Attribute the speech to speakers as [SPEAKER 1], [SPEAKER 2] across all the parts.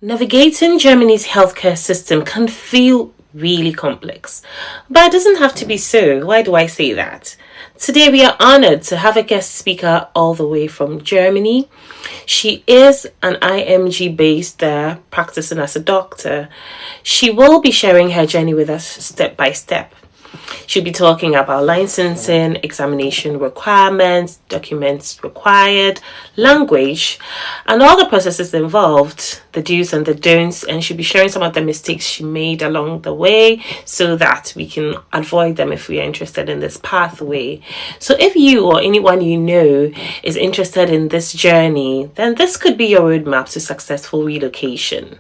[SPEAKER 1] Navigating Germany's healthcare system can feel really complex, but it doesn't have to be so. Why do I say that? Today, we are honored to have a guest speaker all the way from Germany. She is an IMG based there, practicing as a doctor. She will be sharing her journey with us step by step. She'll be talking about licensing, examination requirements, documents required, language, and all the processes involved, the do's and the don'ts, and she'll be sharing some of the mistakes she made along the way so that we can avoid them if we are interested in this pathway. So if you or anyone you know is interested in this journey, then this could be your roadmap to successful relocation.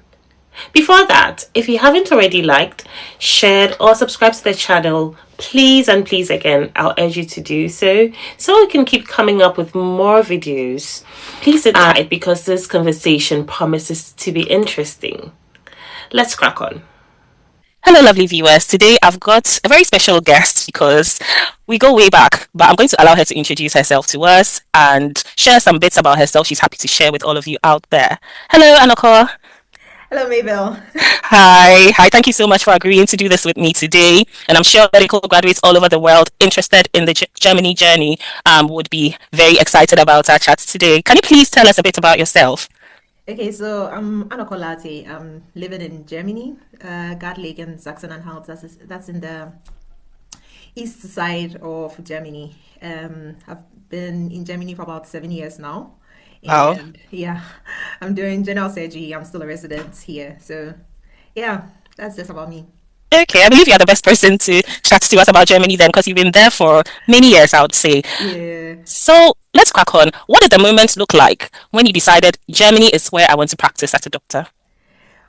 [SPEAKER 1] Before that, if you haven't already liked, shared, or subscribed to the channel, please and please again, I'll urge you to do so we can keep coming up with more videos. Please sit tight because this conversation promises to be interesting. Let's crack on. Hello, lovely viewers. Today I've got a very special guest because we go way back, but I'm going to allow her to introduce herself to us and share some bits about herself she's happy to share with all of you out there. Hello, Anoko.
[SPEAKER 2] Hello, Mabel.
[SPEAKER 1] Hi. Thank you so much for agreeing to do this with me today. And I'm sure medical graduates all over the world interested in the Germany journey would be very excited about our chat today. Can you please tell us a bit about yourself?
[SPEAKER 2] Okay, so I'm Anna Colati. I'm living in Germany, Gartlegen and Sachsen-Anhalt. That's in the east side of Germany. I've been in Germany for about 7 years now.
[SPEAKER 1] Wow.
[SPEAKER 2] And yeah, I'm doing general surgery. I'm still a resident here. So yeah, that's just about me.
[SPEAKER 1] Okay, I believe you're the best person to chat to us about Germany then because you've been there for many years, I would say.
[SPEAKER 2] Yeah.
[SPEAKER 1] So let's crack on. What did the moment look like when you decided Germany is where I want to practice as a doctor?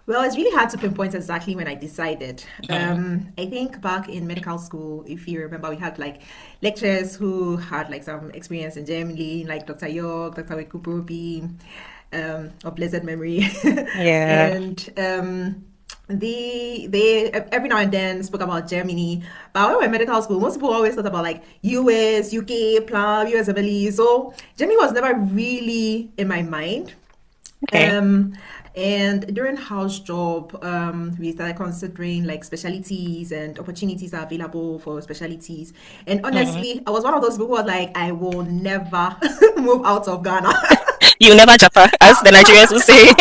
[SPEAKER 2] Well, it's really hard to pinpoint exactly when I decided. I think back in medical school, if you remember, we had like lecturers who had like some experience in Germany, like Dr. York, Dr. Wekuprobi, of blessed memory.
[SPEAKER 1] Yeah.
[SPEAKER 2] And they every now and then spoke about Germany. But when we were in medical school, most people always thought about like US, UK, PLAB, US MLE. So Germany was never really in my mind.
[SPEAKER 1] Okay.
[SPEAKER 2] And during house job, we started considering like specialties and opportunities are available for specialties. And honestly, I was one of those people who was like, I will never move out of Ghana.
[SPEAKER 1] You never Japa, as the Nigerians will say.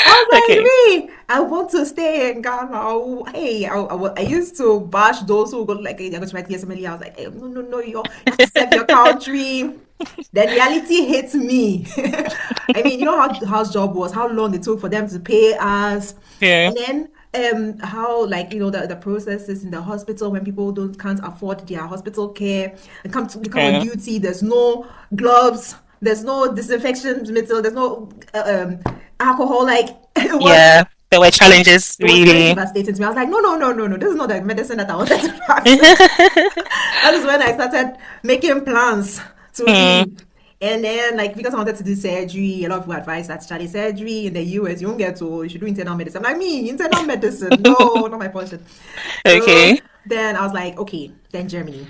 [SPEAKER 2] I was like,
[SPEAKER 1] Okay.
[SPEAKER 2] me, I want to stay in Ghana. I used to bash those who go like, hey, they're going to write TSMLE. I was like, hey, no, you have to serve your country. Then reality hits me. I mean, you know how the house job was, how long it took for them to pay us.
[SPEAKER 1] Yeah.
[SPEAKER 2] And then how like the processes in the hospital when people can't afford their hospital care and come on duty, there's no gloves, there's no disinfection material, there's no alcohol, like
[SPEAKER 1] Yeah, there were challenges,
[SPEAKER 2] it was very
[SPEAKER 1] really.
[SPEAKER 2] devastating to me. I was like, no, this is not the medicine that I wanted to practice. That is when I started making plans to leave. And then, like, because I wanted to do surgery, a lot of people advise that study surgery in the US, you won't get to, you should do internal medicine. I'm like, me, internal medicine, no, not my portion. So
[SPEAKER 1] Okay.
[SPEAKER 2] then I was like, okay, then Germany.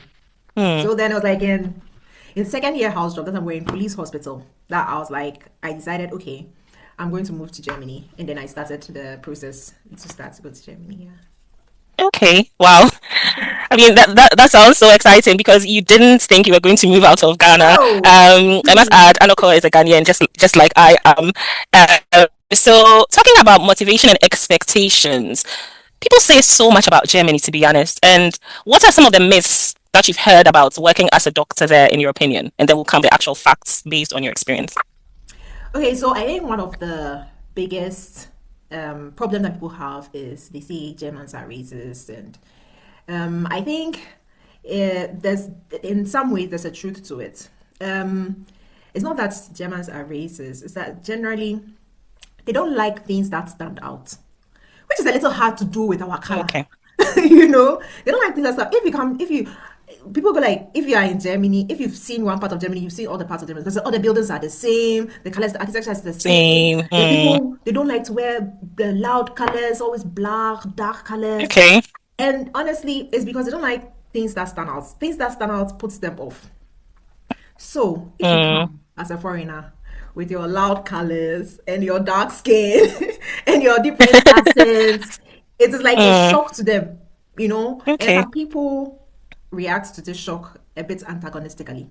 [SPEAKER 1] Hmm.
[SPEAKER 2] So then I was like, in second year house job, that I'm going police hospital, that I was like, I decided, okay, I'm going to move to Germany. And then I started the process to start to go to Germany, yeah.
[SPEAKER 1] Okay. Wow. I mean, that sounds so exciting because you didn't think you were going to move out of Ghana.
[SPEAKER 2] No.
[SPEAKER 1] I must add, Anoko is a Ghanaian, just like I am. So, talking about motivation and expectations, people say so much about Germany, to be honest. And what are some of the myths that you've heard about working as a doctor there, in your opinion? And then will come the actual facts based on your experience.
[SPEAKER 2] Okay, so I think one of the biggest problem that people have is they say Germans are racist, and I think there's in some ways there's a truth to it. It's not that Germans are racist; it's that generally they don't like things that stand out, which is a little hard to do with our color.
[SPEAKER 1] Okay.
[SPEAKER 2] They don't like things that stand. If you people go like, if you are in Germany, if you've seen one part of Germany, you've seen all the parts of Germany because all the buildings are the same, the colors, the architecture is the same.
[SPEAKER 1] Same.
[SPEAKER 2] The people, they don't like to wear the loud colors, always black, dark colors.
[SPEAKER 1] Okay.
[SPEAKER 2] And honestly, it's because they don't like things that stand out. Things that stand out puts them off. So if you come as a foreigner with your loud colors and your dark skin and your different accents. It is like a
[SPEAKER 1] Mm,
[SPEAKER 2] shock to them, you know. And
[SPEAKER 1] okay.
[SPEAKER 2] some people react to this shock a bit antagonistically,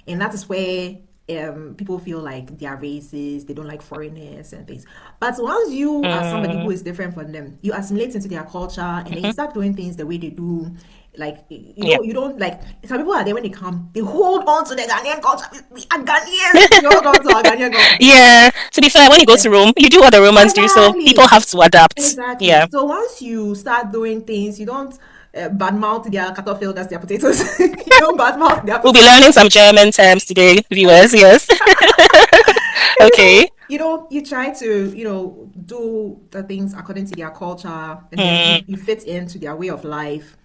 [SPEAKER 2] and that is where people feel like they are racist, they don't like foreigners and things. But once you are somebody who
[SPEAKER 1] Mm,
[SPEAKER 2] is different from them, you assimilate into their culture, and then you
[SPEAKER 1] mhm.
[SPEAKER 2] start doing things the way they do. Like
[SPEAKER 1] Yeah.
[SPEAKER 2] you don't like some people are there when they come, they hold on to the Ghanaian culture. We are Ghanaians, we hold on to our Ghanaian culture.
[SPEAKER 1] Yeah. To be fair, when you go
[SPEAKER 2] Yeah.
[SPEAKER 1] to Rome, you do what the Romans do, so people
[SPEAKER 2] Exactly.
[SPEAKER 1] have to adapt.
[SPEAKER 2] Exactly.
[SPEAKER 1] Yeah.
[SPEAKER 2] So once you start doing things, you don't badmouth their cattle that's their potatoes. You don't badmouth their
[SPEAKER 1] We'll be
[SPEAKER 2] potatoes.
[SPEAKER 1] learning some German terms today, viewers. Yes. Okay.
[SPEAKER 2] You try to, do the things according to their culture, and then
[SPEAKER 1] Mm,
[SPEAKER 2] you fit into their way of life.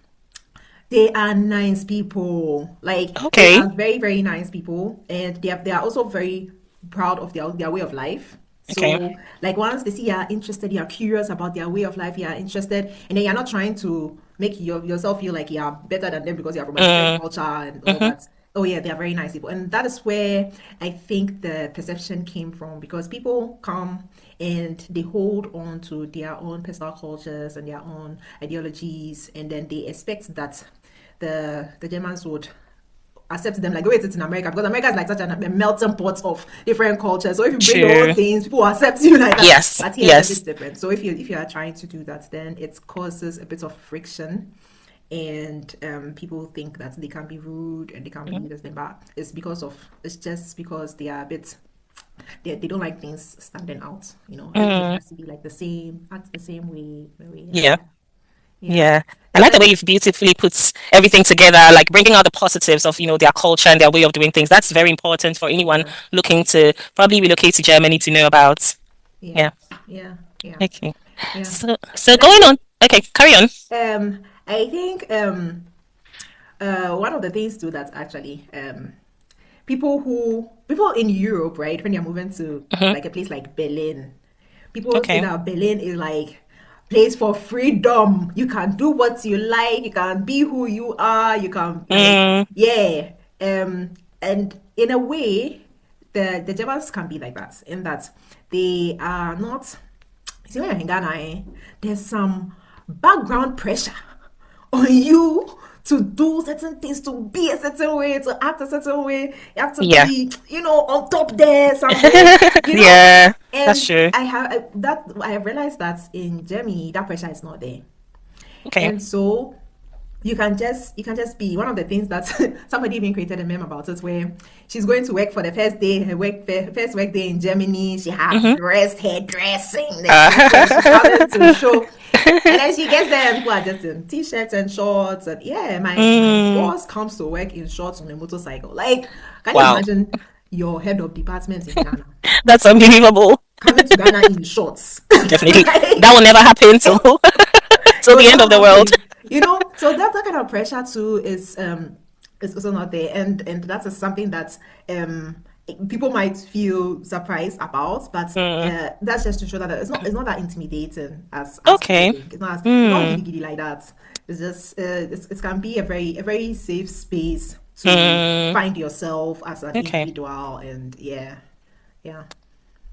[SPEAKER 2] They are nice people. Like they
[SPEAKER 1] okay.
[SPEAKER 2] are very, very nice people, and they are also very proud of their way of life.
[SPEAKER 1] Okay.
[SPEAKER 2] So like once they see you are interested, you are curious about their way of life, you are interested, and then you're not trying to make yourself feel like you are better than them because you're from a different
[SPEAKER 1] Mm,
[SPEAKER 2] culture and all
[SPEAKER 1] mhm.
[SPEAKER 2] that. Oh yeah, they are very nice people, and that is where I think the perception came from, because people come and they hold on to their own personal cultures and their own ideologies, and then they expect that the Germans would accept them like the way it is in America, because America is like such a melting pot of different cultures. So if you bring your own
[SPEAKER 1] True.
[SPEAKER 2] things, people will accept you like that.
[SPEAKER 1] Yes.
[SPEAKER 2] But here it's a
[SPEAKER 1] Yes.
[SPEAKER 2] bit different. So if you are trying to do that, then it causes a bit of friction, and people think that they can be rude and they can be this thing, but it's just because they are a bit, they don't like things standing out. Everything
[SPEAKER 1] Mm,
[SPEAKER 2] has to be like the same, act the same way.
[SPEAKER 1] yeah.
[SPEAKER 2] Yeah.
[SPEAKER 1] Yeah. I
[SPEAKER 2] And
[SPEAKER 1] like the way
[SPEAKER 2] then
[SPEAKER 1] you've beautifully put everything together, like bringing out the positives of, their culture and their way of doing things. That's very important for anyone
[SPEAKER 2] yeah,
[SPEAKER 1] looking to probably relocate to Germany to know about.
[SPEAKER 2] yeah,
[SPEAKER 1] Yeah.
[SPEAKER 2] yeah, yeah,
[SPEAKER 1] Okay.
[SPEAKER 2] yeah.
[SPEAKER 1] So
[SPEAKER 2] And I
[SPEAKER 1] going
[SPEAKER 2] think
[SPEAKER 1] on. Okay, carry on.
[SPEAKER 2] I think one of the things too that actually people in Europe, right, when you're moving to
[SPEAKER 1] Hmm.
[SPEAKER 2] like a place like Berlin, people say
[SPEAKER 1] Okay.
[SPEAKER 2] that Berlin is like place for freedom. You can do what you like, you can be who you are, you can like,
[SPEAKER 1] Mm,
[SPEAKER 2] yeah. And in a way, the Germans can be like that, in that they are not. See, when you're in Ghana, there's some background pressure on you to do certain things, to be a certain way, to act a certain way. You have to
[SPEAKER 1] yeah.
[SPEAKER 2] be, on top there somewhere, you know.
[SPEAKER 1] Yeah, that's
[SPEAKER 2] And
[SPEAKER 1] true.
[SPEAKER 2] I have realized that in Germany that pressure is not there,
[SPEAKER 1] Okay.
[SPEAKER 2] and so you can just be one of the things that somebody even created a meme about it, where she's going to work for the first day, first work day in Germany. She has
[SPEAKER 1] Mm-hmm.
[SPEAKER 2] dressed hairdressing, then she's
[SPEAKER 1] Uh,
[SPEAKER 2] coming to show, and then she gets there and people are just in t-shirts and shorts, and yeah, my
[SPEAKER 1] mm,
[SPEAKER 2] boss comes to work in shorts on a motorcycle. Like, can you
[SPEAKER 1] wow,
[SPEAKER 2] imagine your head of department in Ghana
[SPEAKER 1] that's unbelievable.
[SPEAKER 2] coming to Ghana in shorts?
[SPEAKER 1] Definitely, that
[SPEAKER 2] Like,
[SPEAKER 1] will never happen till
[SPEAKER 2] it
[SPEAKER 1] till
[SPEAKER 2] will
[SPEAKER 1] the end
[SPEAKER 2] never
[SPEAKER 1] of the world.
[SPEAKER 2] happen. So that kind of pressure too is also not there, and that is something that people might feel surprised about, but
[SPEAKER 1] Mm,
[SPEAKER 2] that's just to show that it's not that intimidating as people
[SPEAKER 1] okay.
[SPEAKER 2] think. It's not
[SPEAKER 1] Mm,
[SPEAKER 2] giddy giddy like that. It's just it can be a very safe space to
[SPEAKER 1] mm,
[SPEAKER 2] find yourself as an
[SPEAKER 1] okay.
[SPEAKER 2] individual, and yeah, yeah,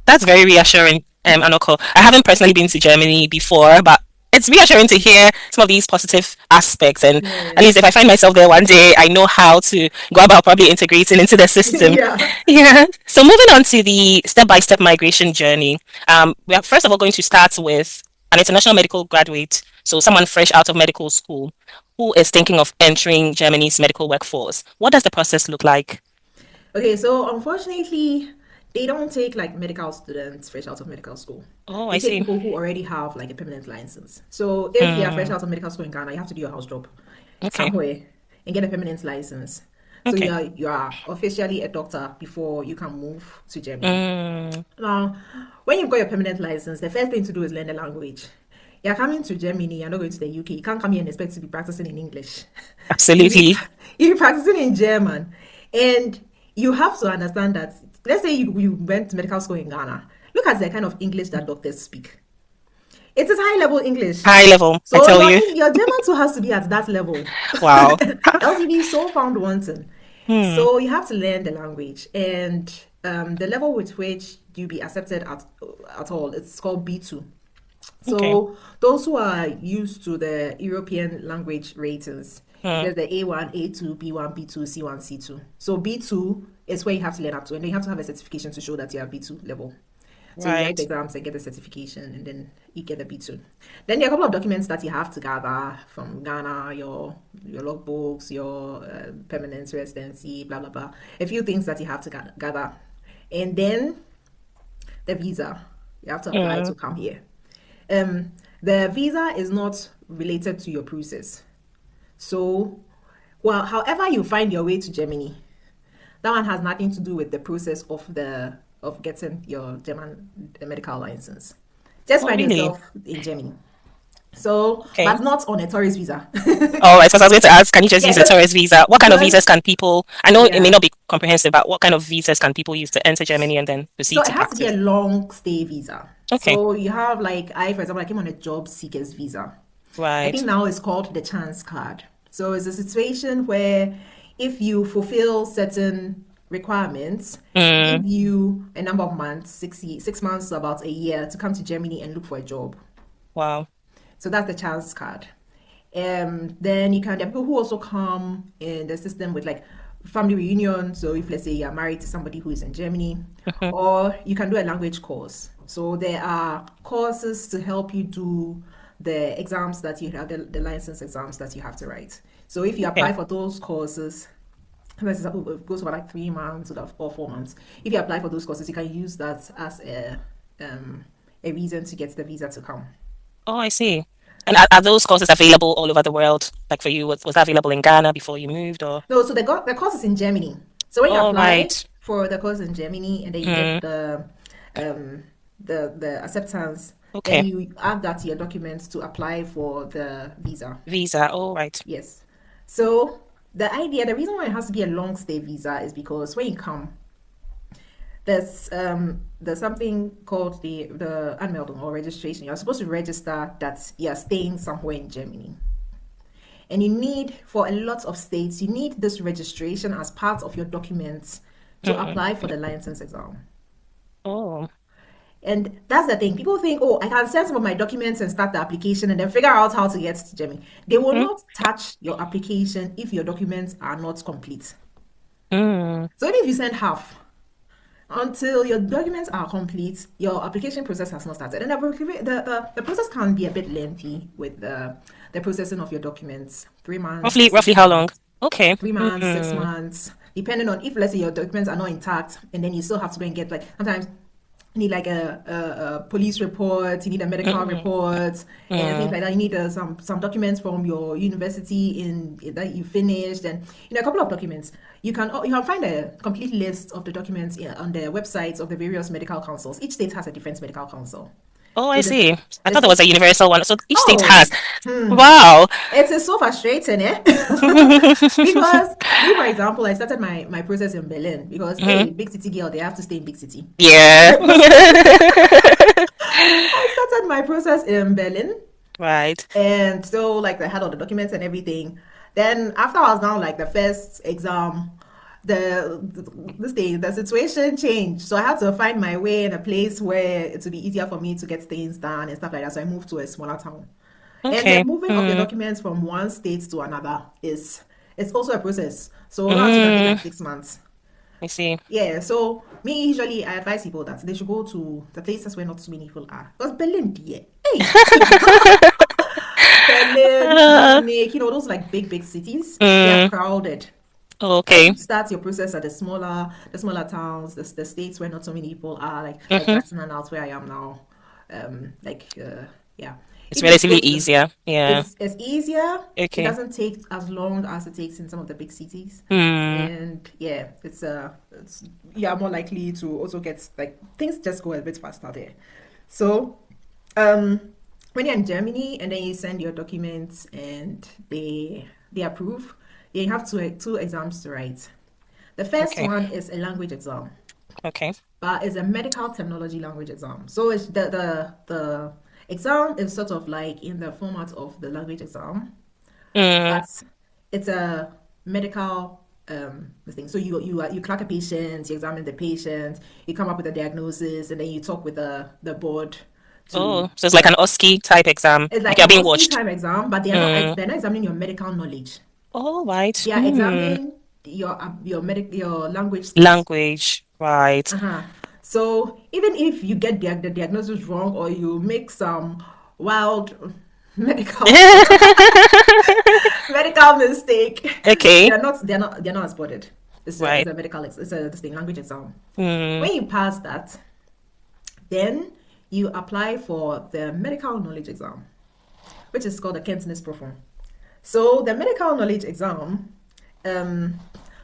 [SPEAKER 1] That's very reassuring, Anoko. I haven't personally been to Germany before, but it's reassuring to hear some of these positive aspects. And at least if I
[SPEAKER 2] yes,
[SPEAKER 1] find myself there one day, I know how to go about probably integrating into the system.
[SPEAKER 2] yeah.
[SPEAKER 1] Yeah. So moving on to the step-by-step migration journey, we are first of all going to start with an international medical graduate, so someone fresh out of medical school who is thinking of entering Germany's medical workforce. What does the process look like?
[SPEAKER 2] Okay, so unfortunately, they don't take like medical students fresh out of medical school.
[SPEAKER 1] Oh,
[SPEAKER 2] They
[SPEAKER 1] I
[SPEAKER 2] take
[SPEAKER 1] see.
[SPEAKER 2] people who already have like a permanent license. So if you are fresh
[SPEAKER 1] Mm,
[SPEAKER 2] out of medical school in Ghana, you have to do your house job
[SPEAKER 1] okay.
[SPEAKER 2] somewhere and get a permanent license. So
[SPEAKER 1] Okay.
[SPEAKER 2] you are officially a doctor before you can move to Germany.
[SPEAKER 1] Mm,
[SPEAKER 2] Now, when you've got your permanent license, the first thing to do is learn the language. You're coming to Germany, you're not going to the UK. You can't come here and expect to be practicing in English. You be
[SPEAKER 1] absolutely.
[SPEAKER 2] you be practicing in German. And you have to understand that, let's say you went to medical school in Ghana. Look at the kind of English that doctors speak. It is high level English.
[SPEAKER 1] High level, I
[SPEAKER 2] So
[SPEAKER 1] tell
[SPEAKER 2] your
[SPEAKER 1] you.
[SPEAKER 2] your German too has to be at that level.
[SPEAKER 1] Wow.
[SPEAKER 2] Else you'll be so found wanting.
[SPEAKER 1] Hmm.
[SPEAKER 2] So you have to learn the language, and the level with which you be accepted at all, it's called B2.
[SPEAKER 1] Okay.
[SPEAKER 2] So those who are used to the European language ratings,
[SPEAKER 1] Mm.
[SPEAKER 2] there's the A1, A2, B1, B2, C1, C2. So B2 is where you have to learn up to, and then you have to have a certification to show that you are B2 level. So you write the
[SPEAKER 1] Right.
[SPEAKER 2] exams and get the certification, and then you get the B2. Then there are a couple of documents that you have to gather from Ghana, your logbooks, your permanent residency, blah blah blah. A few things that you have to gather, and then the visa. You have to apply
[SPEAKER 1] Mm.
[SPEAKER 2] to come here. Um, the visa is not related to your process. So, well, however you find your way to Germany, that one has nothing to do with the process of getting your German medical license. Just
[SPEAKER 1] Oh,
[SPEAKER 2] find
[SPEAKER 1] really?
[SPEAKER 2] yourself in Germany. So,
[SPEAKER 1] Okay.
[SPEAKER 2] but not on a tourist visa.
[SPEAKER 1] All right. So I was going to ask, can you just use a
[SPEAKER 2] Yeah,
[SPEAKER 1] tourist visa? What kind of
[SPEAKER 2] because
[SPEAKER 1] visas can people? I know it may
[SPEAKER 2] yeah.
[SPEAKER 1] not be comprehensive, but what kind of visas can people use to enter Germany and then
[SPEAKER 2] So
[SPEAKER 1] proceed
[SPEAKER 2] it
[SPEAKER 1] to
[SPEAKER 2] has to be a
[SPEAKER 1] practice?
[SPEAKER 2] long stay visa.
[SPEAKER 1] Okay.
[SPEAKER 2] So you have like for example, I came on a job seekers visa. I
[SPEAKER 1] Right.
[SPEAKER 2] think now it's called the chance card. So it's a situation where if you fulfill certain requirements, they
[SPEAKER 1] Mm.
[SPEAKER 2] give you a number of months, 6 months to about a year to come to Germany and look for a job.
[SPEAKER 1] Wow.
[SPEAKER 2] So that's the chance card. Then there are people who also come in the system with like family reunion. So if let's say you're married to somebody who is in Germany,
[SPEAKER 1] Mhm.
[SPEAKER 2] or you can do a language course. So there are courses to help you do the exams that you have, the license exams that you have to write. So if you
[SPEAKER 1] Okay.
[SPEAKER 2] apply for those courses, let's say it goes for like 3 months or 4 months. If you apply for those courses, you can use that as a reason to get the visa to come.
[SPEAKER 1] Oh, I see. And are those courses available all over the world? Like for you, was that available in Ghana before you moved, or?
[SPEAKER 2] No, so the course is in Germany. So when you
[SPEAKER 1] All
[SPEAKER 2] apply
[SPEAKER 1] right.
[SPEAKER 2] for the course in Germany and then you get
[SPEAKER 1] Mm.
[SPEAKER 2] um the acceptance, then
[SPEAKER 1] Okay.
[SPEAKER 2] you add that to your documents to apply for the visa.
[SPEAKER 1] Visa. All right.
[SPEAKER 2] Yes. So the reason why it has to be a long stay visa is because when you come, there's something called the Anmeldung or registration. You're supposed to register that you're staying somewhere in Germany. And you need, for a lot of states, you need this registration as part of your documents to
[SPEAKER 1] Mm-mm.
[SPEAKER 2] apply for the license exam.
[SPEAKER 1] Oh.
[SPEAKER 2] And that's the thing. People think, oh, I can send some of my documents and start the application and then figure out how to get to Germany. They will
[SPEAKER 1] Mm.
[SPEAKER 2] not touch your application if your documents are not complete.
[SPEAKER 1] Mm.
[SPEAKER 2] So even if you send half, until your documents are complete, your application process has not started. And the process can be a bit lengthy with the processing of your documents. 3 months,
[SPEAKER 1] Roughly
[SPEAKER 2] six
[SPEAKER 1] how long?
[SPEAKER 2] months,
[SPEAKER 1] Okay.
[SPEAKER 2] 3 months, six
[SPEAKER 1] Mm.
[SPEAKER 2] months, depending on if let's say your documents are not intact, and then you still have to go and get like sometimes you need like a police report, you need a medical
[SPEAKER 1] Mm-mm.
[SPEAKER 2] report, and things
[SPEAKER 1] Mm.
[SPEAKER 2] like that. You need some documents from your university in that you finished, and a couple of documents. You can find a complete list of the documents on the websites of the various medical councils. Each state has a different medical council.
[SPEAKER 1] Oh, I
[SPEAKER 2] So
[SPEAKER 1] see. I
[SPEAKER 2] the
[SPEAKER 1] thought there was
[SPEAKER 2] state.
[SPEAKER 1] a universal one. So each state has.
[SPEAKER 2] Oh, hmm.
[SPEAKER 1] Wow.
[SPEAKER 2] It is so frustrating, eh? Because me, for example, I started my process in Berlin because
[SPEAKER 1] Mhm.
[SPEAKER 2] hey, big city girl, they have to stay in big city.
[SPEAKER 1] Yeah.
[SPEAKER 2] I started my process in Berlin,
[SPEAKER 1] Right.
[SPEAKER 2] and so like I had all the documents and everything. Then after I was done like the first exam, the situation changed. So I had to find my way in a place where it would be easier for me to get things done and stuff like that. So I moved to a smaller town. And the
[SPEAKER 1] Okay.
[SPEAKER 2] moving of the
[SPEAKER 1] Mm.
[SPEAKER 2] documents from one state to another is it's also a process. So that too can take
[SPEAKER 1] Mm.
[SPEAKER 2] like 6 months.
[SPEAKER 1] I see.
[SPEAKER 2] Yeah, so me usually I advise people that they should go to the places where not too many people are. Because Berlin, yeah. Hey, Berlin,
[SPEAKER 1] Uh,
[SPEAKER 2] Munich, those like big cities, they are
[SPEAKER 1] mm.
[SPEAKER 2] crowded. But if
[SPEAKER 1] Okay.
[SPEAKER 2] you start your process at the smaller towns, the states where not so many people are, like
[SPEAKER 1] Hmm.
[SPEAKER 2] Jackson and out where I am now, yeah.
[SPEAKER 1] It's
[SPEAKER 2] If you go
[SPEAKER 1] relatively
[SPEAKER 2] to them,
[SPEAKER 1] easier. Yeah.
[SPEAKER 2] it's easier. It
[SPEAKER 1] Okay.
[SPEAKER 2] doesn't take as long as it takes in some of the big cities,
[SPEAKER 1] Hmm.
[SPEAKER 2] and yeah, it's you are more likely to also get like things just go a bit faster there. So, um, when you're in Germany and then you send your documents and they approve, you have two exams to write. The first
[SPEAKER 1] Okay.
[SPEAKER 2] one is a language exam,
[SPEAKER 1] Okay.
[SPEAKER 2] but it's a medical terminology language exam. So it's the exam is sort of like in the format of the language exam,
[SPEAKER 1] Mm.
[SPEAKER 2] but it's a medical. the thing. So you crack a patient, you examine the patient, you come up with a diagnosis, and then you talk with the board to
[SPEAKER 3] Oh, so it's like an OSCE type exam.
[SPEAKER 2] it's
[SPEAKER 3] Like
[SPEAKER 2] like
[SPEAKER 3] you're
[SPEAKER 2] an
[SPEAKER 3] being
[SPEAKER 2] OSCE
[SPEAKER 3] watched.
[SPEAKER 2] time exam, but
[SPEAKER 3] Mm.
[SPEAKER 2] they're not examining your medical knowledge.
[SPEAKER 3] All right.
[SPEAKER 2] They are examining your language skills.
[SPEAKER 3] Language. Right.
[SPEAKER 2] Uh-huh. So even if you get the diagnosis wrong or you make some wild medical medical mistake,
[SPEAKER 3] Okay.
[SPEAKER 2] they're not spotted. It's
[SPEAKER 3] Right.
[SPEAKER 2] a medical it's a this thing, language exam.
[SPEAKER 3] Mm.
[SPEAKER 2] When you pass that, then you apply for the medical knowledge exam, which is called the Kenntnisprüfung. So the medical knowledge exam, um,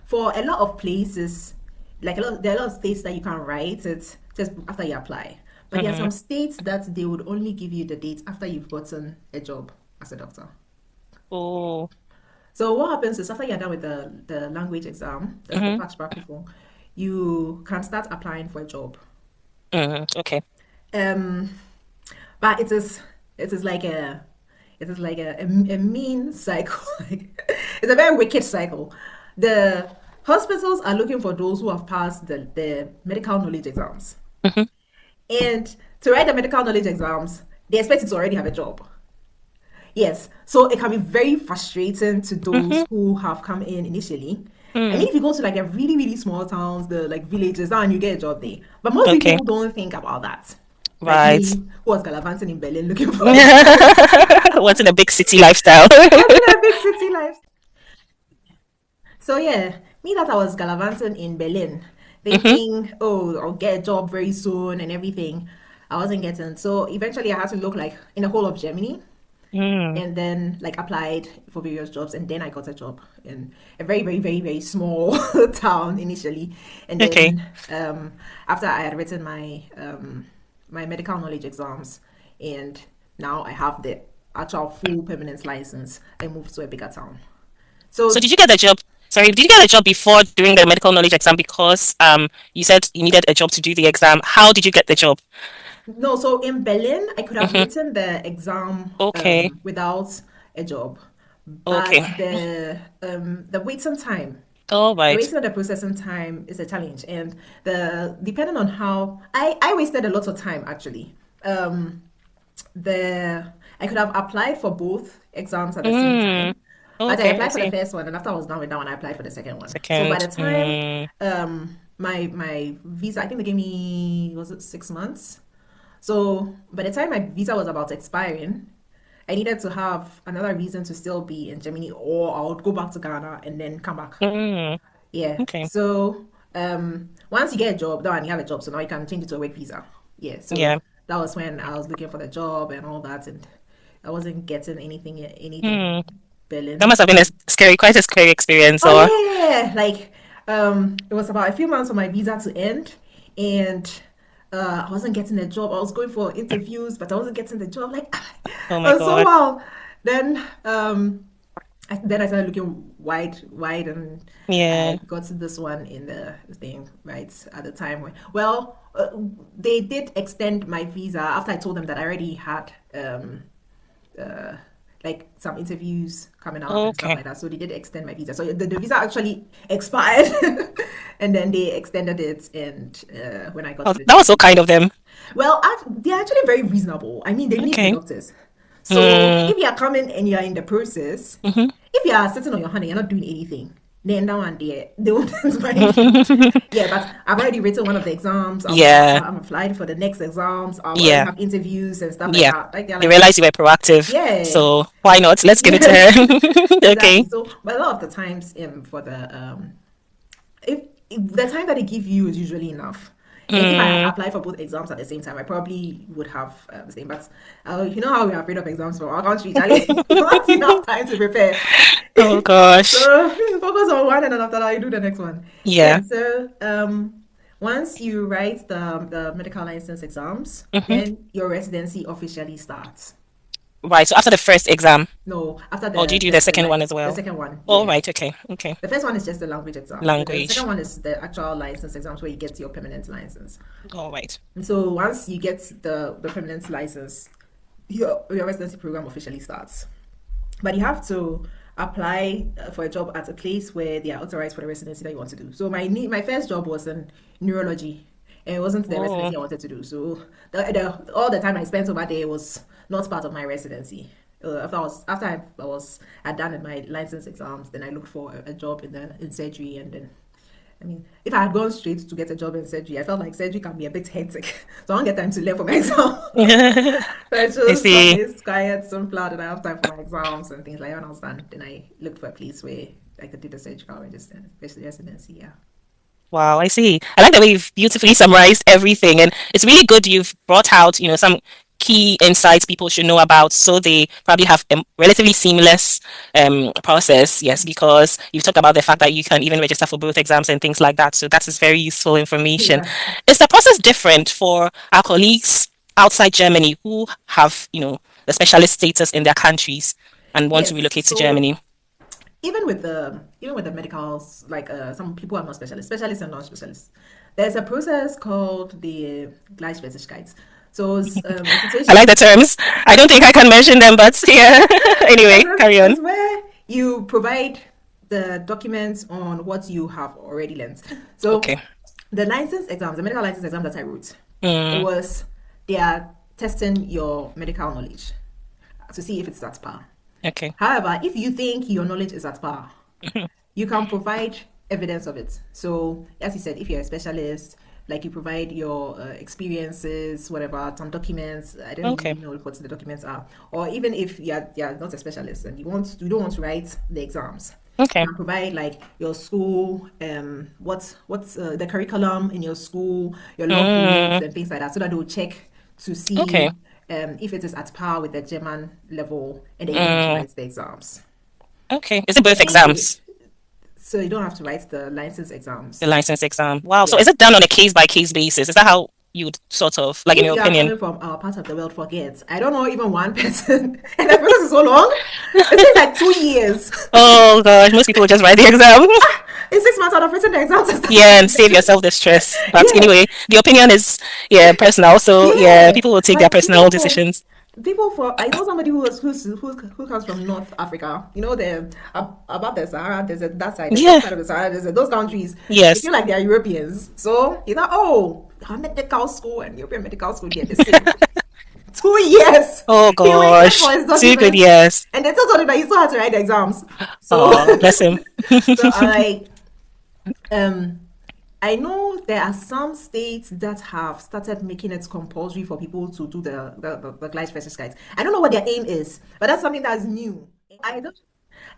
[SPEAKER 2] for a lot of places, there are a lot of states that you can write it just after you apply. But there are
[SPEAKER 3] Mm-hmm.
[SPEAKER 2] some states that they would only give you the date after you've gotten a job as a doctor.
[SPEAKER 3] Oh.
[SPEAKER 2] So what happens is after you're done with the language exam, that's the
[SPEAKER 3] Mm-hmm.
[SPEAKER 2] Praxisprüfung, you can start applying for a job.
[SPEAKER 3] Mm-hmm. Okay.
[SPEAKER 2] Um, but it is like a mean cycle. It's a very wicked cycle. The hospitals are looking for those who have passed the medical knowledge exams.
[SPEAKER 3] Mm-hmm.
[SPEAKER 2] And to write the medical knowledge exams, they expect you to already have a job. Yes, so it can be very frustrating to those
[SPEAKER 3] Mm-hmm.
[SPEAKER 2] who have come in initially. I
[SPEAKER 3] Mm.
[SPEAKER 2] mean, if you go to like a really, really small towns, the like villages, and you get a job there. But most
[SPEAKER 3] Okay.
[SPEAKER 2] people don't think about that. Like
[SPEAKER 3] Right.
[SPEAKER 2] me, who was gallivanting in Berlin looking for
[SPEAKER 3] What's in a big city lifestyle?
[SPEAKER 2] what's in a big city life. So yeah, me that I was gallivanting in Berlin,
[SPEAKER 3] Mm-hmm.
[SPEAKER 2] thinking, oh, I'll get a job very soon and everything. I wasn't getting. So eventually I had to look like in the whole of Germany
[SPEAKER 3] Mm.
[SPEAKER 2] and then like applied for various jobs and then I got a job in a very, very, very, very small town initially. And
[SPEAKER 3] Okay.
[SPEAKER 2] then after I had written my medical knowledge exams and now I have the actual full permanent license, I moved to a bigger town.
[SPEAKER 3] So
[SPEAKER 2] So
[SPEAKER 3] did you get the job? Sorry, did you get a job before doing the medical knowledge exam because you said you needed a job to do the exam? How did you get the job?
[SPEAKER 2] no, so in Berlin, I could have
[SPEAKER 3] Mm-hmm.
[SPEAKER 2] written the exam
[SPEAKER 3] Okay.
[SPEAKER 2] without a job, but
[SPEAKER 3] Okay.
[SPEAKER 2] the waiting time,
[SPEAKER 3] All
[SPEAKER 2] the
[SPEAKER 3] right.
[SPEAKER 2] waiting and the processing time is a challenge, and the depending on how I wasted a lot of time actually. Um, the I could have applied for both exams at the same
[SPEAKER 3] Mm.
[SPEAKER 2] time, but I
[SPEAKER 3] Okay, I
[SPEAKER 2] applied for the
[SPEAKER 3] see.
[SPEAKER 2] first one, and after I was done with that one, I applied for the second one. So by
[SPEAKER 3] Second.
[SPEAKER 2] the time
[SPEAKER 3] Mm.
[SPEAKER 2] my visa, I think they gave me was it 6 months. So by the time my visa was about expiring, I needed to have another reason to still be in Germany, or I would go back to Ghana and then come back.
[SPEAKER 3] Mm.
[SPEAKER 2] Yeah.
[SPEAKER 3] Okay.
[SPEAKER 2] So once you get a job, then you have a job, so now you can change it to a work visa. Yeah. So
[SPEAKER 3] Yeah.
[SPEAKER 2] that was when I was looking for the job and all that, and I wasn't getting anything
[SPEAKER 3] Hmm.
[SPEAKER 2] in
[SPEAKER 3] That
[SPEAKER 2] Berlin.
[SPEAKER 3] must have been a scary, quite a scary experience,
[SPEAKER 2] Oh
[SPEAKER 3] or
[SPEAKER 2] yeah, yeah, yeah. Like it was about a few months for my visa to end, and I wasn't getting a job. I was going for interviews, but I wasn't getting the job. Like
[SPEAKER 3] oh
[SPEAKER 2] I
[SPEAKER 3] my
[SPEAKER 2] was so
[SPEAKER 3] God.
[SPEAKER 2] wild. Then then I started looking wide, and I
[SPEAKER 3] Yeah.
[SPEAKER 2] got to this one in the thing right at the time when they did extend my visa after I told them that I already had uh, like some interviews coming up and stuff
[SPEAKER 3] Okay.
[SPEAKER 2] like that. So they did extend my visa. So the visa actually expired, and then they extended it. And when I got
[SPEAKER 3] Oh,
[SPEAKER 2] to the
[SPEAKER 3] that
[SPEAKER 2] job,
[SPEAKER 3] was so kind of them.
[SPEAKER 2] well, they're actually very reasonable. I mean, they need the
[SPEAKER 3] Okay.
[SPEAKER 2] doctors. So
[SPEAKER 3] Mm.
[SPEAKER 2] if you are coming and you are in the process,
[SPEAKER 3] Mm-hmm.
[SPEAKER 2] if you are sitting on your honey, you're not doing anything. Then that one they won't mind you. Yeah, but I've already written one of the exams.
[SPEAKER 3] Yeah.
[SPEAKER 2] I'm applied for the next exams. I already
[SPEAKER 3] Yeah.
[SPEAKER 2] have interviews and stuff like
[SPEAKER 3] Yeah.
[SPEAKER 2] that. Like they're
[SPEAKER 3] They
[SPEAKER 2] like,
[SPEAKER 3] realized you were proactive,
[SPEAKER 2] yeah,
[SPEAKER 3] so why not? Let's give it to
[SPEAKER 2] yes,
[SPEAKER 3] her.
[SPEAKER 2] exactly.
[SPEAKER 3] Okay.
[SPEAKER 2] So, but a lot of the times, for the if the time that they give you is usually enough. And if I had
[SPEAKER 3] Mm.
[SPEAKER 2] applied for both exams at the same time, I probably would have the same. But you know how we are afraid of exams from our country, Charlie. Not enough time to prepare.
[SPEAKER 3] Oh gosh.
[SPEAKER 2] So focus on one, and then after that, you do the next one. Yeah.
[SPEAKER 3] Yeah.
[SPEAKER 2] So once you write the medical license exams,
[SPEAKER 3] Hmm.
[SPEAKER 2] then your residency officially starts.
[SPEAKER 3] Right. So after the first exam,
[SPEAKER 2] No, after
[SPEAKER 3] or do you do the second one as
[SPEAKER 2] the
[SPEAKER 3] well?
[SPEAKER 2] second one,
[SPEAKER 3] All
[SPEAKER 2] yeah.
[SPEAKER 3] right. Okay. Okay.
[SPEAKER 2] The first one is just the language exam. The second
[SPEAKER 3] Language.
[SPEAKER 2] one is the actual license exams where you get your permanent license.
[SPEAKER 3] All right.
[SPEAKER 2] And so once you get the permanent license, your residency program officially starts. But you have to apply for a job at a place where they are authorized for the residency that you want to do. So my first job was in neurology, and it wasn't the
[SPEAKER 3] Oh,
[SPEAKER 2] residency I wanted to do. So all the time I spent over there was not part of my residency. After had done my license exams, then I looked for a job in surgery, and then I mean, if I had gone straight to get a job in surgery, I felt like surgery can be a bit hectic. So I don't get time to learn for my exam. So I
[SPEAKER 3] I
[SPEAKER 2] chose
[SPEAKER 3] see.
[SPEAKER 2] something quiet, simpler, that I have time for my exams and things like that. When I was done, then I looked for a place where I could do the surgical residency. Yeah.
[SPEAKER 3] Wow, I see. I like the way you've beautifully summarized everything, and it's really good you've brought out, some key insights people should know about, so they probably have a relatively seamless process. Yes, because you've talked about the fact that you can even register for both exams and things like that. So that is very useful information.
[SPEAKER 2] Yeah.
[SPEAKER 3] Is the process different for our colleagues outside Germany who have, the specialist status in their countries and want to
[SPEAKER 2] Yes.
[SPEAKER 3] relocate to
[SPEAKER 2] So
[SPEAKER 3] Germany?
[SPEAKER 2] even with the medicals, like some people are not specialists and non-specialists. There's a process called the Gleichwertigkeit. So it's a
[SPEAKER 3] I like
[SPEAKER 2] situation.
[SPEAKER 3] the terms. I don't think I can mention them, but yeah. Anyway, carry on.
[SPEAKER 2] It's where you provide the documents on what you have already learned. So
[SPEAKER 3] Okay.
[SPEAKER 2] the license exams, the medical license exam that I wrote, it
[SPEAKER 3] Mm,
[SPEAKER 2] was they are testing your medical knowledge to see if it's at par.
[SPEAKER 3] okay.
[SPEAKER 2] However, if you think your knowledge is at par, you can provide evidence of it. So, as you said, if you're a specialist, like you provide your experiences, whatever, some documents. I don't
[SPEAKER 3] Okay.
[SPEAKER 2] really know what the documents are. Or even if you're not a specialist and you don't want to write the exams, you
[SPEAKER 3] Okay.
[SPEAKER 2] can provide like your school, what's the curriculum in your school, your logbooks
[SPEAKER 3] Mm,
[SPEAKER 2] and things like that, so that they'll check to
[SPEAKER 3] okay.
[SPEAKER 2] see if it is at par with the German level, and then you don't have to
[SPEAKER 3] Mm,
[SPEAKER 2] write the exams.
[SPEAKER 3] okay. Is it
[SPEAKER 2] The
[SPEAKER 3] both
[SPEAKER 2] thing is,
[SPEAKER 3] exams?
[SPEAKER 2] so you don't have to write the license
[SPEAKER 3] The
[SPEAKER 2] exams.
[SPEAKER 3] license exam. Wow. So
[SPEAKER 2] Yeah.
[SPEAKER 3] is it done on a case by case basis? Is that how you would sort of, like, in
[SPEAKER 2] If
[SPEAKER 3] your
[SPEAKER 2] you are
[SPEAKER 3] opinion?
[SPEAKER 2] coming from our part of the world, forget. I don't know even one person, and the process is so long. It takes like 2 years.
[SPEAKER 3] Oh gosh, most people would just write the exam.
[SPEAKER 2] In 6 months, out of written the exams and
[SPEAKER 3] Yeah, and
[SPEAKER 2] stuff.
[SPEAKER 3] save yourself the stress. But
[SPEAKER 2] Yeah,
[SPEAKER 3] anyway, the opinion is, yeah, personal. So yeah,
[SPEAKER 2] yeah.
[SPEAKER 3] people will take their
[SPEAKER 2] Like
[SPEAKER 3] personal decisions.
[SPEAKER 2] people for I know somebody who comes from North Africa. You know the above the Sahara Desert, that side, the top
[SPEAKER 3] Yeah.
[SPEAKER 2] side of the Sahara Desert. Those countries, they
[SPEAKER 3] Yes.
[SPEAKER 2] feel like they are Europeans. So you know, oh, our medical school and European medical school, they're the same. 2 years
[SPEAKER 3] Oh
[SPEAKER 2] he waited for
[SPEAKER 3] gosh.
[SPEAKER 2] his
[SPEAKER 3] 2 good
[SPEAKER 2] documents,
[SPEAKER 3] years.
[SPEAKER 2] and they told him that he still had to write the exams. So,
[SPEAKER 3] Oh, bless him.
[SPEAKER 2] so I like um. I know there are some states that have started making it compulsory for people to do the Gleichwertigkeit. I don't know what their aim is, but that's something that's new. I don't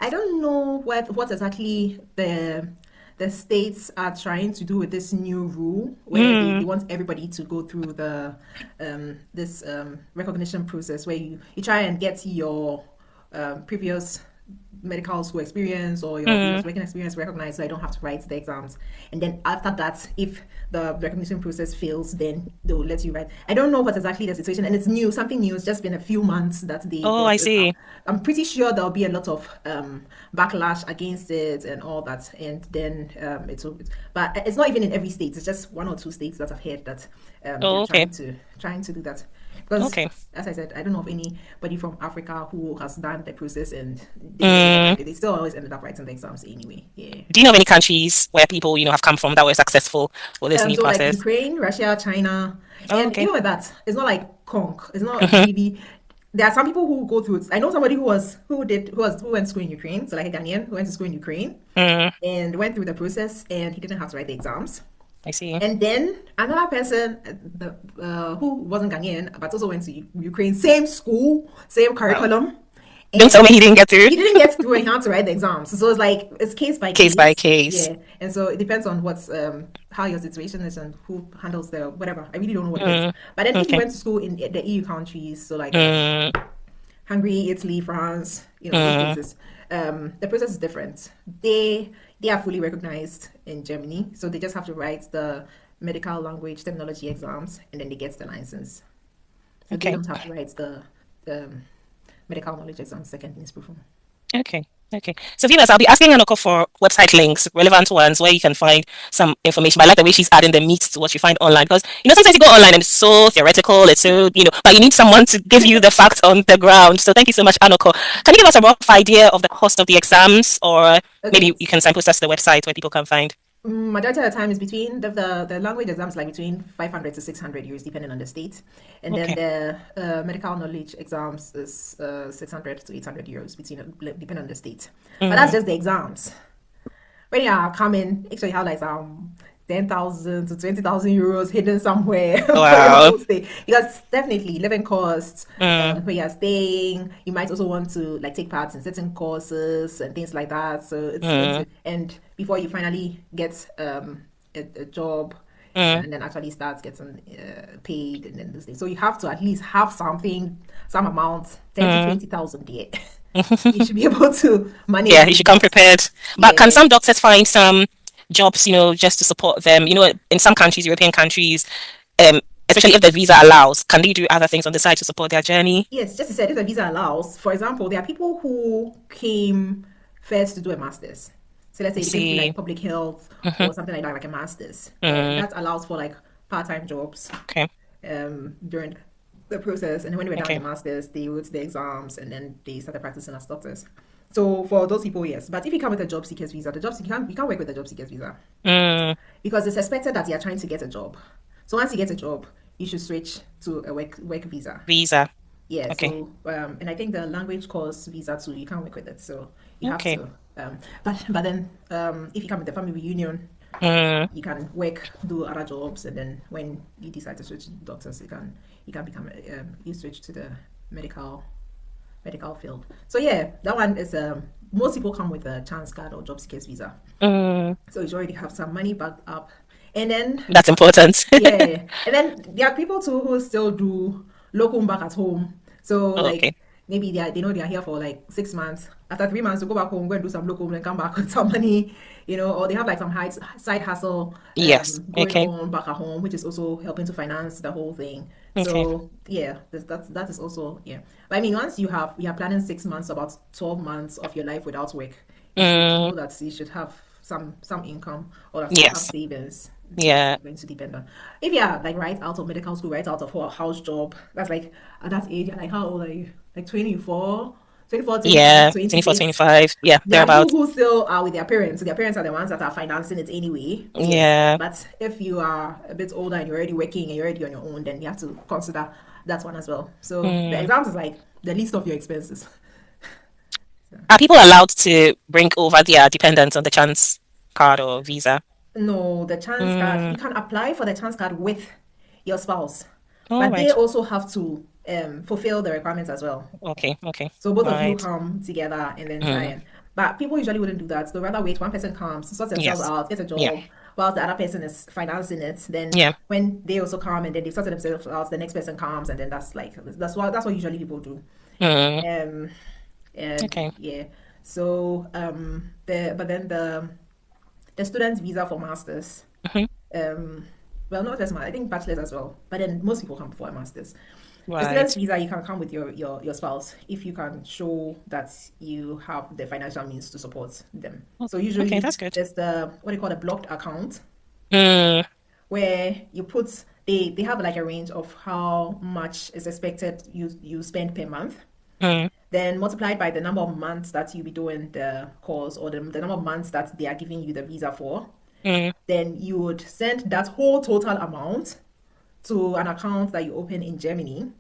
[SPEAKER 2] I don't know what exactly the states are trying to do with this new rule where they
[SPEAKER 3] Mm,
[SPEAKER 2] want everybody to go through the this recognition process where you try and get your previous medical school experience or your previous
[SPEAKER 3] mm.
[SPEAKER 2] working experience recognized, so I don't have to write the exams. And then after that, if the recognition process fails, then they'll let you write. I don't know what exactly the situation, and it's new, something new. It's just been a few months that they
[SPEAKER 3] Oh, I
[SPEAKER 2] brought this up.
[SPEAKER 3] see.
[SPEAKER 2] I'm pretty sure there'll be a lot of backlash against it and all that, and then but it's not even in every state. It's just one or two states that I've heard that they're
[SPEAKER 3] Oh, okay.
[SPEAKER 2] trying to do that. Because,
[SPEAKER 3] Okay.
[SPEAKER 2] as I said, I don't know of anybody from Africa who has done the process and
[SPEAKER 3] Mm.
[SPEAKER 2] they still always ended up writing the exams anyway. Yeah.
[SPEAKER 3] Do you know of any countries where people, have come from that were successful for this new
[SPEAKER 2] So like
[SPEAKER 3] process?
[SPEAKER 2] Ukraine, Russia, China,
[SPEAKER 3] Oh,
[SPEAKER 2] and
[SPEAKER 3] okay.
[SPEAKER 2] even with that, it's not like conk. It's not really. There are some people who go through it. I know somebody who went to school in Ukraine, so like a Ghanaian who went to school in Ukraine
[SPEAKER 3] Mm,
[SPEAKER 2] and went through the process, and he didn't have to write the exams.
[SPEAKER 3] I see.
[SPEAKER 2] And then another person who wasn't Ghanaian but also went to Ukraine, same school, same
[SPEAKER 3] Wow.
[SPEAKER 2] curriculum,
[SPEAKER 3] Don't tell
[SPEAKER 2] and
[SPEAKER 3] me he didn't get through.
[SPEAKER 2] he didn't get through and he had to write the exams. So it's like it's case by
[SPEAKER 3] Case by
[SPEAKER 2] case.
[SPEAKER 3] case.
[SPEAKER 2] Yeah. And so it depends on what's how your situation is and who handles the whatever. I really don't know what it is.
[SPEAKER 3] Mm,
[SPEAKER 2] But then if you
[SPEAKER 3] okay.
[SPEAKER 2] went to school in the EU countries, so like
[SPEAKER 3] Mm,
[SPEAKER 2] Hungary, Italy, France, those
[SPEAKER 3] mm,
[SPEAKER 2] places, the process is different. They are fully recognized in Germany, so they just have to write the medical language terminology exams and then they get the license. So they
[SPEAKER 3] okay.
[SPEAKER 2] don't have to write the medical knowledge exam, second Kenntnisprüfung.
[SPEAKER 3] Okay. Okay. So, viewers, I'll be asking Anoko for website links, relevant ones, where you can find some information. But I like the way she's adding the meat to what you find online because, sometimes you go online and it's so theoretical, it's so, but you need someone to give you the facts on the ground. So, thank you so much, Anoko. Can you give us a rough idea of the cost of the exams, or
[SPEAKER 2] Okay.
[SPEAKER 3] maybe you can signpost us to the website where people can find?
[SPEAKER 2] Majority of the time is between the language exams like between 500 to 600 euros depending on the state, and then
[SPEAKER 3] Okay.
[SPEAKER 2] the medical knowledge exams is 600 to 800 euros between depending on the state. But that's
[SPEAKER 3] Mm.
[SPEAKER 2] just the exams. When you are coming, actually have like some 10,000 to 20,000 euros hidden somewhere for your
[SPEAKER 3] Wow.
[SPEAKER 2] whole stay. Because definitely living costs,
[SPEAKER 3] Mm.
[SPEAKER 2] where you're staying, you might also want to like take part in certain courses and things like that. So it's
[SPEAKER 3] Mm.
[SPEAKER 2] and before you finally get a job
[SPEAKER 3] Mm.
[SPEAKER 2] and then actually start getting paid and then this thing. So you have to at least have something, some amount, 10 to
[SPEAKER 3] Mm.
[SPEAKER 2] 20,000 there. You should be able to manage
[SPEAKER 3] Yeah, you
[SPEAKER 2] with
[SPEAKER 3] should come
[SPEAKER 2] that.
[SPEAKER 3] prepared. But can
[SPEAKER 2] Yeah.
[SPEAKER 3] some doctors find some jobs, just to support them? In some countries, European countries, um, especially if the visa allows, can they do other things on the side to support their journey?
[SPEAKER 2] Yes, just to say, if the visa allows, for example, there are people who came first to do a master's. So let's
[SPEAKER 3] I
[SPEAKER 2] say they came to do
[SPEAKER 3] see.
[SPEAKER 2] like public health
[SPEAKER 3] Mm-hmm.
[SPEAKER 2] or something like a master's.
[SPEAKER 3] Mm.
[SPEAKER 2] That allows for like part-time jobs
[SPEAKER 3] Okay.
[SPEAKER 2] during the process. And when they were done with
[SPEAKER 3] Okay.
[SPEAKER 2] the masters, they wrote the exams and then they started practicing as doctors. So for those people, yes. But if you come with a job seekers visa, you can't work with a job seekers visa
[SPEAKER 3] Mm.
[SPEAKER 2] because it's expected that you're trying to get a job. So once you get a job, you should switch to a work visa.
[SPEAKER 3] Visa.
[SPEAKER 2] Yeah,
[SPEAKER 3] Okay.
[SPEAKER 2] so and I think the language course visa too, you can't work with it, so you have
[SPEAKER 3] Okay.
[SPEAKER 2] to. But then if you come with the family reunion,
[SPEAKER 3] Mm.
[SPEAKER 2] you can work, do other jobs, and then when you decide to switch to doctors, you can become you switch to the medical field. So yeah, that one is most people come with a chance card or job seekers visa,
[SPEAKER 3] Mm.
[SPEAKER 2] so you already have some money backed up, and then
[SPEAKER 3] That's important.
[SPEAKER 2] yeah, and then there are people too who still do locum back at home. So like
[SPEAKER 3] Okay.
[SPEAKER 2] maybe they know they are here for like 6 months. After 3 months, to go back home, go and do some locum, and come back with some money, or they have like some side hustle
[SPEAKER 3] Yes.
[SPEAKER 2] going
[SPEAKER 3] Okay.
[SPEAKER 2] on back at home, which is also helping to finance the whole thing.
[SPEAKER 3] Okay.
[SPEAKER 2] So yeah, that is also yeah. But I mean, once you are planning 6 months, about 12 months of your life without work, you should
[SPEAKER 3] Mm.
[SPEAKER 2] know that you should have some income or that you have
[SPEAKER 3] Yes.
[SPEAKER 2] savings that
[SPEAKER 3] Yeah.
[SPEAKER 2] you're going to depend on. If you're like right out of medical school, right out of a house job, that's like at that age, like how old are you? Like 24, 24, 25,
[SPEAKER 3] Yeah. 24,
[SPEAKER 2] 26.
[SPEAKER 3] 25. Yeah.
[SPEAKER 2] There are people
[SPEAKER 3] Thereabouts.
[SPEAKER 2] who still are with their parents. So their parents are the ones that are financing it anyway. Yeah.
[SPEAKER 3] Yeah.
[SPEAKER 2] But if you are a bit older and you're already working and you're already on your own, then you have to consider that one as well. So the
[SPEAKER 3] Mm.
[SPEAKER 2] exams is like the least of your expenses.
[SPEAKER 3] Are people allowed to bring over their dependents on the chance card or visa?
[SPEAKER 2] No, the chance card,
[SPEAKER 3] Mm.
[SPEAKER 2] you can apply for the chance card with your spouse,
[SPEAKER 3] All
[SPEAKER 2] but they
[SPEAKER 3] right.
[SPEAKER 2] also have to fulfill the requirements as well.
[SPEAKER 3] Okay. Okay.
[SPEAKER 2] So both
[SPEAKER 3] All
[SPEAKER 2] of you
[SPEAKER 3] right.
[SPEAKER 2] come together and then try
[SPEAKER 3] Mm.
[SPEAKER 2] and. But people usually wouldn't do that. They'd rather wait. One person comes, sort themselves
[SPEAKER 3] Yes.
[SPEAKER 2] out, get a
[SPEAKER 3] Yeah.
[SPEAKER 2] job, whilst the other person is financing it. Then
[SPEAKER 3] Yeah.
[SPEAKER 2] when they also come and then they sorted themselves out, the next person comes and then that's what usually people do.
[SPEAKER 3] Mm.
[SPEAKER 2] Um, and
[SPEAKER 3] Okay.
[SPEAKER 2] yeah. So the student's visa for masters.
[SPEAKER 3] Mhm.
[SPEAKER 2] Um, well, not just I think bachelor's as well. But then most people come for a masters. The student's
[SPEAKER 3] Right.
[SPEAKER 2] visa, you can come with your spouse if you can show that you have the financial means to support them. So
[SPEAKER 3] Okay,
[SPEAKER 2] usually
[SPEAKER 3] that's good.
[SPEAKER 2] there's the what they call a blocked account
[SPEAKER 3] Mm.
[SPEAKER 2] where you put they have like a range of how much is expected you spend per month,
[SPEAKER 3] Mm.
[SPEAKER 2] then multiplied by the number of months that you'll be doing the course or the number of months that they are giving you the visa for,
[SPEAKER 3] Mm.
[SPEAKER 2] then you would send that whole total amount to an account that you open in Germany.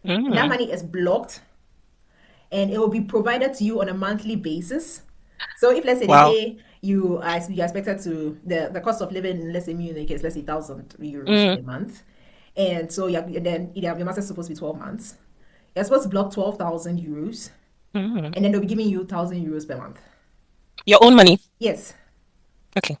[SPEAKER 2] And that
[SPEAKER 3] Mm.
[SPEAKER 2] money is blocked and it will be provided to you on a monthly basis. So if let's say they
[SPEAKER 3] Wow.
[SPEAKER 2] say you are expected to the cost of living in let's say Munich is let's say 1,000 euros
[SPEAKER 3] Mm.
[SPEAKER 2] a month, and so your master's supposed to be 12 months. You're supposed to block 12,000 euros,
[SPEAKER 3] Mm.
[SPEAKER 2] and then they'll be giving you 1,000 euros per month.
[SPEAKER 3] Your own money.
[SPEAKER 2] Yes,
[SPEAKER 3] Okay.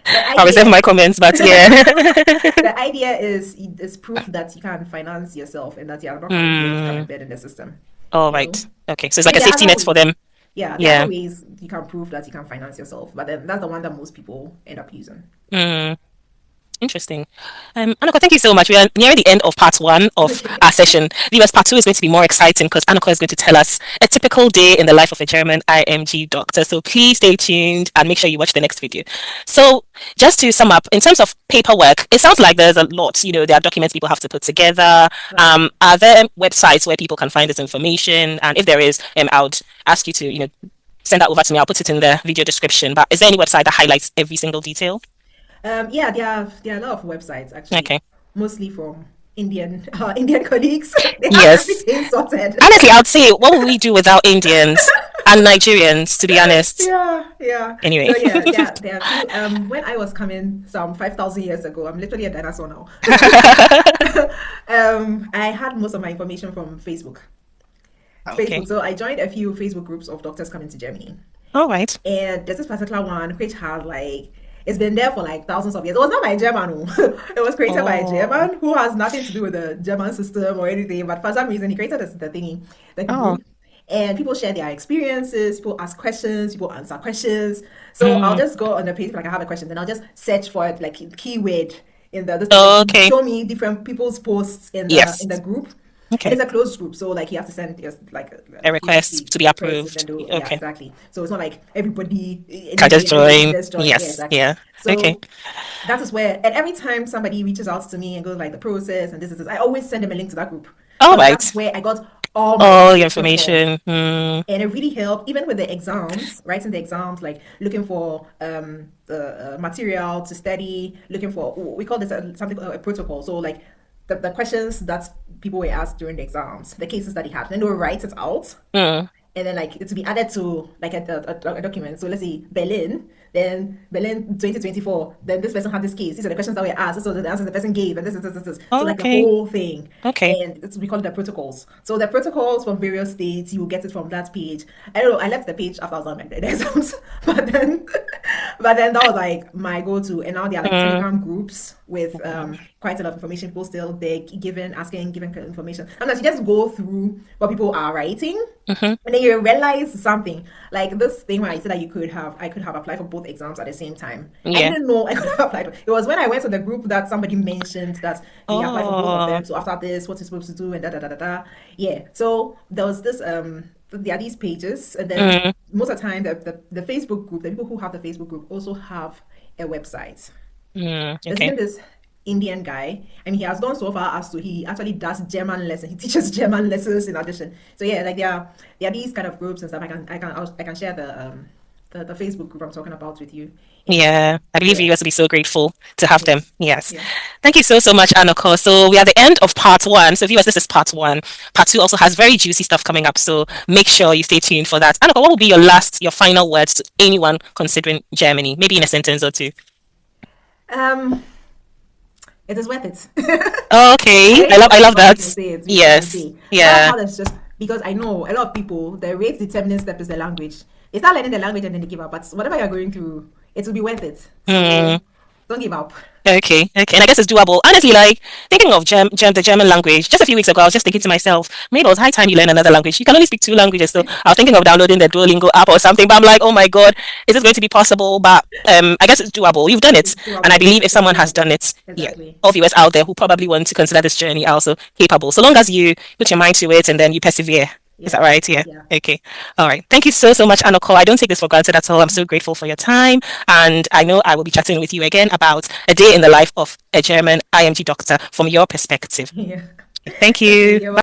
[SPEAKER 2] the
[SPEAKER 3] I'll reserve
[SPEAKER 2] idea
[SPEAKER 3] my comments, but yeah.
[SPEAKER 2] the idea is proof that you can finance yourself and that you are not coming here to come
[SPEAKER 3] Mm.
[SPEAKER 2] and bed in the system.
[SPEAKER 3] All
[SPEAKER 2] You know,
[SPEAKER 3] right. Okay. So it's
[SPEAKER 2] I
[SPEAKER 3] like
[SPEAKER 2] mean
[SPEAKER 3] a
[SPEAKER 2] there are
[SPEAKER 3] safety
[SPEAKER 2] other
[SPEAKER 3] net for
[SPEAKER 2] ways.
[SPEAKER 3] them.
[SPEAKER 2] Yeah, there are
[SPEAKER 3] Yeah.
[SPEAKER 2] other ways you can prove that you can finance yourself, but then that's the one that most people end up using.
[SPEAKER 3] Mm. Interesting. Anoko, thank you so much. We are nearing the end of part one of
[SPEAKER 2] Okay.
[SPEAKER 3] our session. Viewers, part two is going to be more exciting because Anoko is going to tell us a typical day in the life of a German IMG doctor. So please stay tuned and make sure you watch the next video. So just to sum up, in terms of paperwork, it sounds like there's a lot. There are documents people have to put together.
[SPEAKER 2] Right.
[SPEAKER 3] Are there websites where people can find this information? And if there is, I would ask you to, send that over to me. I'll put it in the video description. But is there any website that highlights every single detail?
[SPEAKER 2] Yeah, there are a lot of websites actually,
[SPEAKER 3] Okay.
[SPEAKER 2] mostly from Indian colleagues. They have
[SPEAKER 3] Yes.
[SPEAKER 2] everything sorted.
[SPEAKER 3] Honestly, I would say, what would we do without Indians and Nigerians, to be honest?
[SPEAKER 2] Yeah, yeah.
[SPEAKER 3] Anyway.
[SPEAKER 2] So yeah, there are few. When I was coming some 5,000 years ago, I'm literally a dinosaur now. I had most of my information from Facebook.
[SPEAKER 3] Okay.
[SPEAKER 2] So I joined a few Facebook groups of doctors coming to Germany.
[SPEAKER 3] All right.
[SPEAKER 2] And there's this particular one which has like it's been there for like thousands of years. It was not by a German. It was created by a
[SPEAKER 3] Oh.
[SPEAKER 2] German who has nothing to do with the German system or anything. But for some reason, he created the thingy, the
[SPEAKER 3] Oh.
[SPEAKER 2] group. And people share their experiences, people ask questions, people answer questions. So I'll
[SPEAKER 3] Mm.
[SPEAKER 2] just go on the page, like I have a question, then I'll just search for it, like keyword in the this thing, then he
[SPEAKER 3] Okay.
[SPEAKER 2] show me different people's posts in the
[SPEAKER 3] Yes.
[SPEAKER 2] group. And
[SPEAKER 3] Okay.
[SPEAKER 2] it's a closed group, so like you have to send like
[SPEAKER 3] A
[SPEAKER 2] few
[SPEAKER 3] request to be
[SPEAKER 2] requests, and then
[SPEAKER 3] approved.
[SPEAKER 2] yeah,
[SPEAKER 3] Okay.
[SPEAKER 2] exactly. So it's not like everybody
[SPEAKER 3] Can just
[SPEAKER 2] everybody can
[SPEAKER 3] join.
[SPEAKER 2] just join. Yeah,
[SPEAKER 3] Yes.
[SPEAKER 2] exactly.
[SPEAKER 3] Yeah. Okay.
[SPEAKER 2] So that is where, and every time somebody reaches out to me and goes like the process and this, I always send them a link to that group
[SPEAKER 3] All
[SPEAKER 2] because that's
[SPEAKER 3] right.
[SPEAKER 2] where I got all my
[SPEAKER 3] All your
[SPEAKER 2] information from.
[SPEAKER 3] information. Mm.
[SPEAKER 2] And it really helped, even with the exams, writing the exams, like looking for the material to study, looking for, we call this something called a protocol. So, like the questions that people were asked during the exams, the cases that they had, then they will write it out
[SPEAKER 3] Mm.
[SPEAKER 2] and then like it to be added to like a document. So let's say Berlin 2024. Then this person had this case. These are the questions that were asked. So the answers the person gave, and this. So like the
[SPEAKER 3] Okay.
[SPEAKER 2] whole thing,
[SPEAKER 3] Okay.
[SPEAKER 2] and we call it the protocols. So the protocols from various states, you will get it from that page. I don't know. I left the page after I was done the exams, but then, but then that was like my go-to. And now there are like
[SPEAKER 3] Mm.
[SPEAKER 2] Telegram groups with quite a lot of information. People still they giving information. Sometimes you just go through what people are writing,
[SPEAKER 3] Mm-hmm.
[SPEAKER 2] and then you realize something like this thing where I said that I could have applied for both exams at the same time. I
[SPEAKER 3] Yeah.
[SPEAKER 2] didn't know I could have applied. It was when I went to the group that somebody mentioned that he applied for both of
[SPEAKER 3] Oh.
[SPEAKER 2] them. So after this, what he's supposed to do and da da da da da. Yeah. So there was this there are these pages, and then
[SPEAKER 3] Mm.
[SPEAKER 2] most of the time the Facebook group, the people who have the Facebook group also have a website.
[SPEAKER 3] Mm.
[SPEAKER 2] There's
[SPEAKER 3] Okay.
[SPEAKER 2] even this Indian guy. I mean, he has gone so far as to he actually does German lessons. He teaches German lessons in addition. So yeah, like there are these kind of groups and stuff. I can share the Facebook group I'm talking about with you. And
[SPEAKER 3] Yeah, I believe
[SPEAKER 2] yeah,
[SPEAKER 3] you guys will be so grateful to have
[SPEAKER 2] yeah,
[SPEAKER 3] them. Yes.
[SPEAKER 2] yeah.
[SPEAKER 3] Thank you so much, Anoko. So we are at the end of part one. So viewers, this is part one. Part two also has very juicy stuff coming up. So make sure you stay tuned for that. Anoko, what will be your final words to anyone considering Germany? Maybe in a sentence or two.
[SPEAKER 2] Um, it is worth it. I
[SPEAKER 3] Okay.
[SPEAKER 2] think
[SPEAKER 3] I
[SPEAKER 2] that's
[SPEAKER 3] love
[SPEAKER 2] what I can
[SPEAKER 3] that.
[SPEAKER 2] say. I can
[SPEAKER 3] Yes.
[SPEAKER 2] say that
[SPEAKER 3] Yeah.
[SPEAKER 2] part is just because I know a lot of people the rate determining step is the language. They start learning the language and then they give up. But whatever you're going through, it will be worth it.
[SPEAKER 3] Hmm.
[SPEAKER 2] So don't give up.
[SPEAKER 3] Okay, okay, and I guess it's doable. Honestly, like thinking of the German language, just a few weeks ago, I was just thinking to myself, maybe it was high time you learn another language. You can only speak two languages, so I was thinking of downloading the Duolingo app or something. But I'm like, oh my god, is this going to be possible? But I guess it's doable. You've done it,
[SPEAKER 2] It's
[SPEAKER 3] and I
[SPEAKER 2] doable.
[SPEAKER 3] believe if
[SPEAKER 2] It is
[SPEAKER 3] someone has
[SPEAKER 2] doable.
[SPEAKER 3] done it, yeah,
[SPEAKER 2] Exactly.
[SPEAKER 3] all viewers out there who probably want to consider this journey are also capable. So long as you put your mind to it and then you persevere. Is that
[SPEAKER 2] Yeah.
[SPEAKER 3] right? Yeah.
[SPEAKER 2] Yeah.
[SPEAKER 3] Okay. All right. Thank you so much, Anoko. I don't take this for granted at all. I'm so grateful for your time. And I know I will be chatting with you again about a day in the life of a German IMG doctor from your perspective.
[SPEAKER 2] Yeah.
[SPEAKER 3] Thank
[SPEAKER 2] Okay.
[SPEAKER 3] you.
[SPEAKER 2] You're
[SPEAKER 3] Bye.